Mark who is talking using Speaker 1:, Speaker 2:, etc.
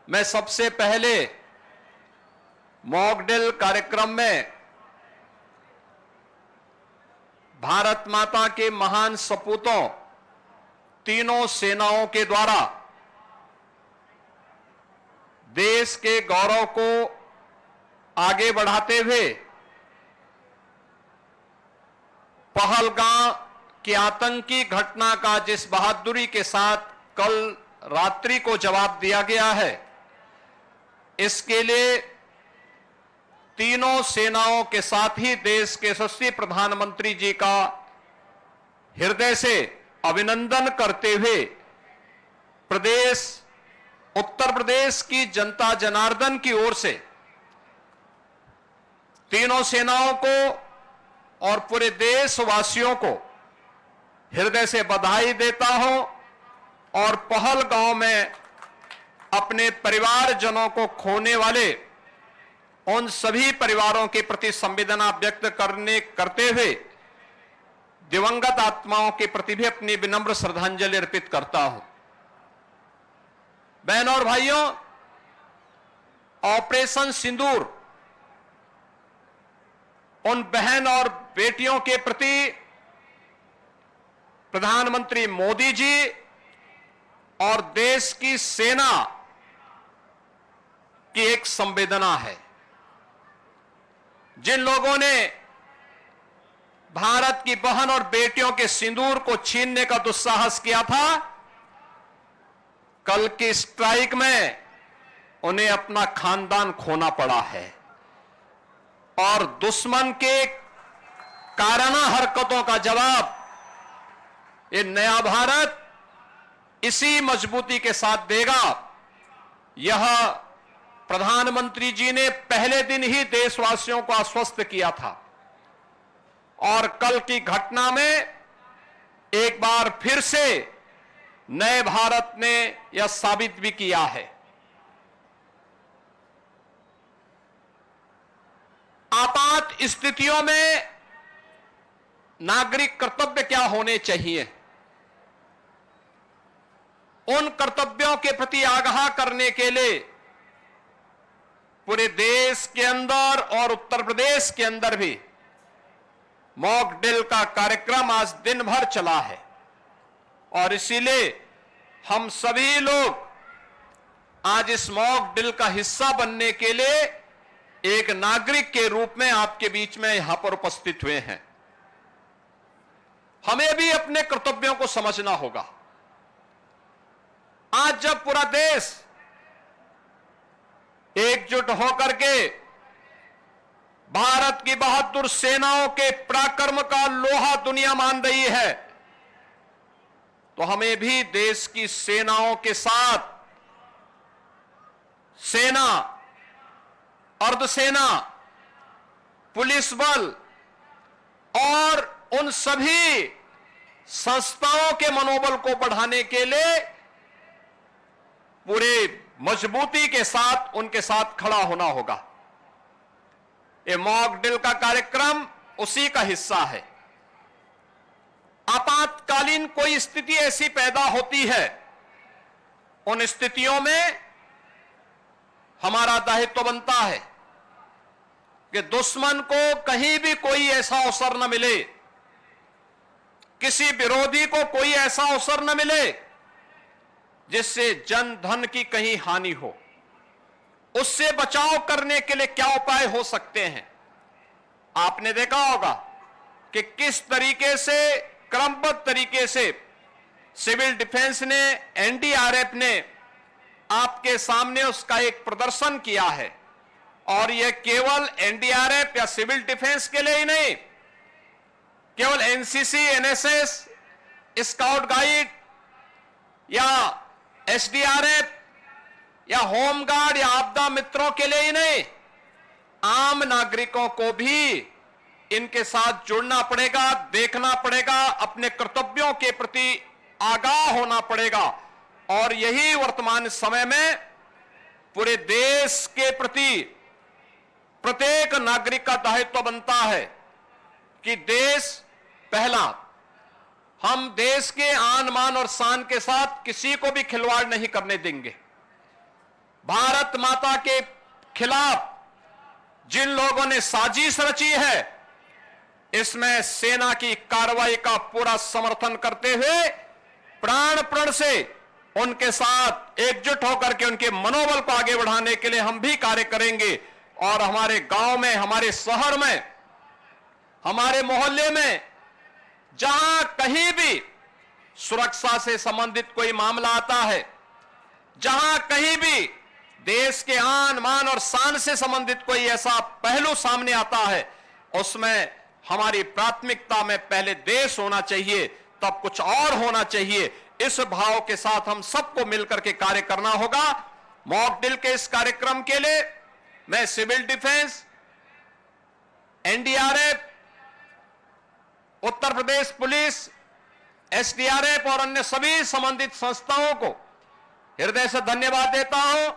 Speaker 1: मैं सबसे पहले मॉक ड्रिल कार्यक्रम में भारत माता के महान सपूतों तीनों सेनाओं के द्वारा देश के गौरव को आगे बढ़ाते हुए पहलगाम की आतंकी घटना का जिस बहादुरी के साथ कल रात्रि को जवाब दिया गया है, इसके लिए तीनों सेनाओं के साथ ही देश के यशस्वी प्रधानमंत्री जी का हृदय से अभिनंदन करते हुए उत्तर प्रदेश की जनता जनार्दन की ओर से तीनों सेनाओं को और पूरे देशवासियों को हृदय से बधाई देता हूं और पहलगाम में अपने परिवारजनों को खोने वाले उन सभी परिवारों के प्रति संवेदना व्यक्त करते हुए दिवंगत आत्माओं के प्रति भी अपनी विनम्र श्रद्धांजलि अर्पित करता हूं। बहनों और भाइयों, ऑपरेशन सिंदूर उन बहन और बेटियों के प्रति प्रधानमंत्री मोदी जी और देश की सेना की एक संवेदना है। जिन लोगों ने भारत की बहन और बेटियों के सिंदूर को छीनने का दुस्साहस किया था, कल की स्ट्राइक में उन्हें अपना खानदान खोना पड़ा है और दुश्मन के काराना हरकतों का जवाब ये नया भारत इसी मजबूती के साथ देगा। यह प्रधानमंत्री जी ने पहले दिन ही देशवासियों को आश्वस्त किया था और कल की घटना में एक बार फिर से नए भारत ने यह साबित भी किया है। आपात स्थितियों में नागरिक कर्तव्य क्या होने चाहिए, उन कर्तव्यों के प्रति आगाह करने के लिए पूरे देश के अंदर और उत्तर प्रदेश के अंदर भी मॉक ड्रिल का कार्यक्रम आज दिन भर चला है और इसीलिए हम सभी लोग आज इस मॉक ड्रिल का हिस्सा बनने के लिए एक नागरिक के रूप में आपके बीच में यहां पर उपस्थित हुए हैं। हमें भी अपने कर्तव्यों को समझना होगा। आज जब पूरा देश एकजुट होकर के भारत की बहादुर सेनाओं के पराक्रम का लोहा दुनिया मान रही है, तो हमें भी देश की सेनाओं के साथ सेना, अर्धसेना, पुलिस बल और उन सभी संस्थाओं के मनोबल को बढ़ाने के लिए पूरे मजबूती के साथ उनके साथ खड़ा होना होगा। ये मॉक ड्रिल का कार्यक्रम उसी का हिस्सा है। आपातकालीन कोई स्थिति ऐसी पैदा होती है, उन स्थितियों में हमारा दायित्व बनता है कि दुश्मन को कहीं भी कोई ऐसा अवसर न मिले, किसी विरोधी को कोई ऐसा अवसर न मिले जिससे जन धन की कहीं हानि हो। उससे बचाव करने के लिए क्या उपाय हो सकते हैं? आपने देखा होगा कि किस तरीके से क्रमबद्ध तरीके से सिविल डिफेंस ने, एनडीआरएफ ने आपके सामने उसका एक प्रदर्शन किया है और यह केवल एनडीआरएफ या सिविल डिफेंस के लिए ही नहीं, केवल एनसीसी, एनएसएस, स्काउट गाइड या एसडीआरएफ या होमगार्ड या आपदा मित्रों के लिए ही नहीं, आम नागरिकों को भी इनके साथ जुड़ना पड़ेगा, देखना पड़ेगा, अपने कर्तव्यों के प्रति आगाह होना पड़ेगा। और यही वर्तमान समय में पूरे देश के प्रति प्रत्येक नागरिक का दायित्व बनता है कि देश पहला। हम देश के आन मान और शान के साथ किसी को भी खिलवाड़ नहीं करने देंगे। भारत भारत माता के खिलाफ जिन लोगों ने साजिश रची है, इसमें सेना की कार्रवाई का पूरा समर्थन करते हुए प्राण प्रण से उनके साथ एकजुट होकर के उनके मनोबल को आगे बढ़ाने के लिए हम भी कार्य करेंगे। और हमारे गांव में, हमारे शहर में, हमारे मोहल्ले में जहां कहीं भी सुरक्षा से संबंधित कोई मामला आता है, जहां कहीं भी देश के आन मान और शान से संबंधित कोई ऐसा पहलू सामने आता है, उसमें हमारी प्राथमिकता में पहले देश होना चाहिए, तब कुछ और होना चाहिए। इस भाव के साथ हम सबको मिलकर के कार्य करना होगा। मॉक ड्रिल के इस कार्यक्रम के लिए मैं civil defence, NDRF, Uttar Pradesh police, SDRF और अन्य सभी संबंधित संस्थाओं को हृदय से धन्यवाद देता हूं।